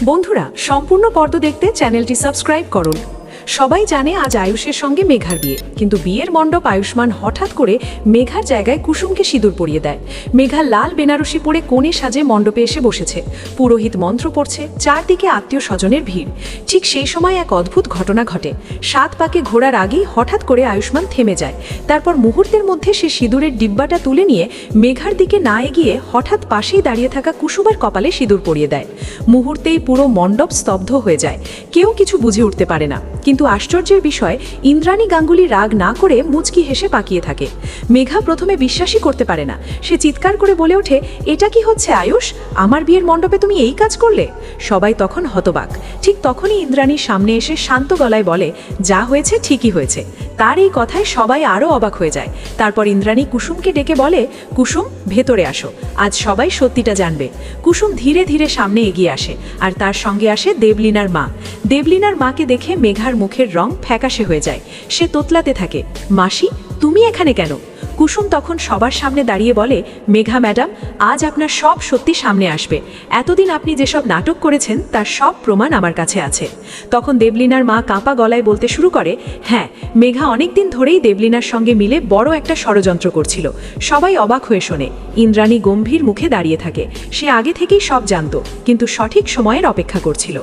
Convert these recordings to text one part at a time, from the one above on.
বন্ধুরা, সম্পূর্ণ পর্ব দেখতে চ্যানেলটি সাবস্ক্রাইব করুন। সবাই জানে আজ আয়ুষের সঙ্গে মেঘার বিয়ে, কিন্তু বিয়ের মণ্ডপ আয়ুষ্মান হঠাৎ করে মেঘার জায়গায় কুসুমকে সিঁদুর পরিয়ে দেয়। মেঘা লাল বেনারসি পরে কোণে সাজে মণ্ডপে এসে বসেছে। পুরোহিত মন্ত্র পড়ছে, চারদিকে আত্মীয় স্বজনের ভিড়। ঠিক সেই সময় এক অদ্ভুত ঘটনা ঘটে। 7 পাকে ঘোরার আগেই হঠাৎ করে আয়ুষ্মান থেমে যায়। তারপর মুহূর্তের মধ্যে সে সিঁদুরের ডিব্বাটা তুলে নিয়ে মেঘার দিকে না এগিয়ে হঠাৎ পাশেই দাঁড়িয়ে থাকা কুসুমের কপালে সিঁদুর পরিয়ে দেয়। মুহূর্তেই পুরো মণ্ডপ স্তব্ধ হয়ে যায়। কেউ কিছু বুঝে উঠতে পারে না। কিন্তু আশ্চর্যের বিষয়, ইন্দ্রাণী গাঙ্গুলি রাগ না করে মুচকি হেসে পাকিয়ে থাকে। মেঘা প্রথমে বিশ্বাসই করতে পারে না। সে চিৎকার করে বলে ওঠে, এটা কি হচ্ছে আয়ুষ? আমার বিয়ের মণ্ডপে তুমি এই কাজ করলে? সবাই তখন হতবাক। ঠিক তখনই ইন্দ্রাণীর সামনে এসে শান্ত গলায় বলে, যা হয়েছে ঠিকই হয়েছে। তার এই কথায় সবাই আরও অবাক হয়ে যায়। তারপর ইন্দ্রাণী কুসুমকে ডেকে বলে, কুসুম, ভেতরে আসো, আজ সবাই সত্যিটা জানবে। কুসুম ধীরে ধীরে সামনে এগিয়ে আসে, আর তার সঙ্গে আসে দেবলীনার মা। দেবলীনার মাকে দেখে মেঘার মুখের রং ফ্যাকাশে হয়ে যায়। সে তোতলাতে থাকে, মাসি, তুমি এখানে কেন? কুসুম তখন সবার সামনে দাঁড়িয়ে বলে, মেঘা ম্যাডাম, আজ আপনার সব সত্যি সামনে আসবে। এতদিন আপনি যেসব নাটক করেছেন তার সব প্রমাণ আমার কাছে আছে। তখন দেবলীনার মা কাঁপা গলায় বলতে শুরু করে, হ্যাঁ, মেঘা অনেকদিন ধরেই দেবলীনার সঙ্গে মিলে বড় একটা ষড়যন্ত্র করছিল। সবাই অবাক হয়ে শোনে। ইন্দ্রাণী গম্ভীর মুখে দাঁড়িয়ে থাকে। সে আগে থেকেই সব জানত, কিন্তু সঠিক সময়ের অপেক্ষা করছিল।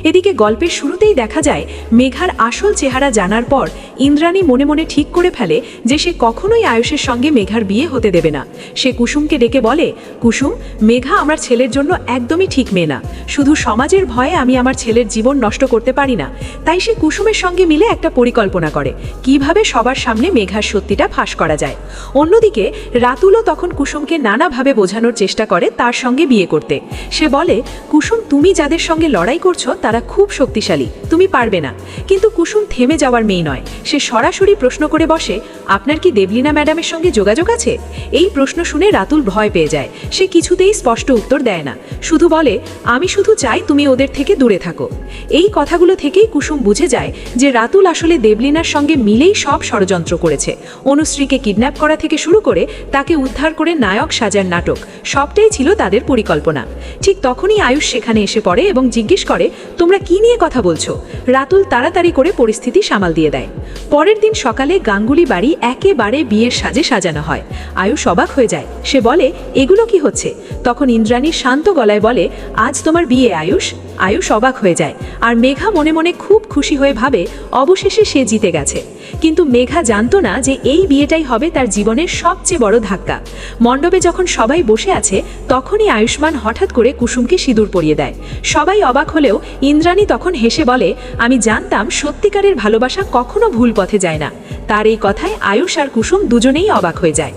এদিকে গল্পের শুরুতেই দেখা যায়, মেঘার আসল চেহারা জানার পর ইন্দ্রাণী মনে মনে ঠিক করে ফেলে যে সে কখনোই আয়ুষের সঙ্গে মেঘার বিয়ে হতে দেবে না। সে কুসুমকে ডেকে বলে, কুসুম, মেঘা আমার ছেলের জন্য একদমই ঠিক মেয়ে না। শুধু সমাজের ভয়ে আমি আমার ছেলের জীবন নষ্ট করতে পারি না। তাই সে কুসুমের সঙ্গে মিলে একটা পরিকল্পনা করে, কিভাবে সবার সামনে মেঘার সত্যিটা ফাঁস করা যায়। অন্যদিকে রাতুলও তখন কুসুমকে নানাভাবে বোঝানোর চেষ্টা করে তার সঙ্গে বিয়ে করতে। সে বলে, কুসুম, তুমি যাদের সঙ্গে লড়াই করছো তারা খুব শক্তিশালী, তুমি পারবে না। কিন্তু কুসুম থেমে যাওয়ার মেয়ে নয়। সে সরাসরি প্রশ্ন করে বসে, আপনার কি দেবলীনা ম্যাডামের সঙ্গে যোগাযোগ আছে? এই প্রশ্ন শুনে রাতুল ভয় পেয়ে যায়। সে কিছুতেই স্পষ্ট উত্তর দেয় না, শুধু বলে, আমি শুধু চাই তুমি ওদের থেকে দূরে থাকো। এই কথাগুলো থেকেই কুসুম বুঝে যায় যে রাতুল আসলে দেবলীনার সঙ্গে মিলেই সব ষড়যন্ত্র করেছে। অনুশ্রীকে কিডন্যাপ করা থেকে শুরু করে তাকে উদ্ধার করে নায়ক সাজার নাটক, সবটাই ছিল তাদের পরিকল্পনা। ঠিক তখনই আয়ুষ সেখানে এসে পড়ে এবং জিজ্ঞেস করে, তোমরা কি নিয়ে কথা বলছো? রাতুল তাড়াতাড়ি করে পরিস্থিতি সামাল দিয়ে দেয়। পরের দিন সকালে গাঙ্গুলি বাড়ি একেবারে বিয়ের সাজে সাজানো হয়। আয়ুষ অবাক হয়ে যায়। সে বলে, এগুলো কি হচ্ছে? তখন ইন্দ্রাণী শান্ত গলায় বলে, আজ তোমার বিয়ে আয়ুষ। আয়ুষ অবাক হয়ে যায়, আর মেঘা মনে মনে খুব খুশি হয়ে ভাবে অবশেষে সে জিতে গেছে। কিন্তু মেঘা জানতো না যে এই বিয়েটাই হবে তার জীবনের সবচেয়ে বড় ধাক্কা। মণ্ডপে যখন সবাই বসে আছে, তখনই আয়ুষ্মান হঠাৎ করে কুসুমকে সিঁদুর পরিয়ে দেয়। সবাই অবাক হলেও ইন্দ্রাণী তখন হেসে বলে, আমি জানতাম সত্যিকারের ভালোবাসা কখনো ভুল পথে যায় না। তার এই কথায় আয়ুষ আর কুসুম দুজনেই অবাক হয়ে যায়।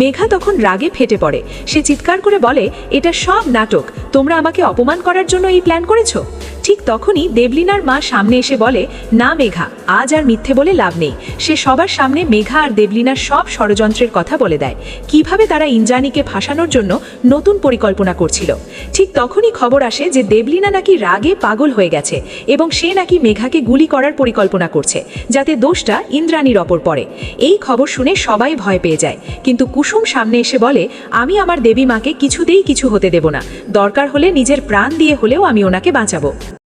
মেঘা তখন রাগে ফেটে পড়ে। সে চিৎকার করে বলে, এটা সব নাটক, তোমরা আমাকে অপমান করার জন্য এই প্ল্যান করেছো। ঠিক তখনই দেবলীনার মা সামনে এসে বলে, না মেঘা, আজ আর মিথ্যে বলে লাভ নেই। সে সবার সামনে মেঘা আর দেবলীনার সব ষড়যন্ত্রের কথা বলে দেয়, কিভাবে তারা ইন্দ্রাণীকে ফাঁসানোর জন্য নতুন পরিকল্পনা করছিল। ঠিক তখনই খবর আসে যে দেবলীনা নাকি রাগে পাগল হয়ে গেছে এবং সে নাকি মেঘাকে গুলি করার পরিকল্পনা করছে, যাতে দোষটা ইন্দ্রাণীর ওপর পড়ে। এই খবর শুনে সবাই ভয় পেয়ে যায়, কিন্তু কুসুম সামনে এসে বলে, আমি আমার দেবী মাকে কিছুতেই কিছু হতে দেব না। দরকার হলে নিজের প্রাণ দিয়ে হলেও আমি ওনাকে বাঁচাবো।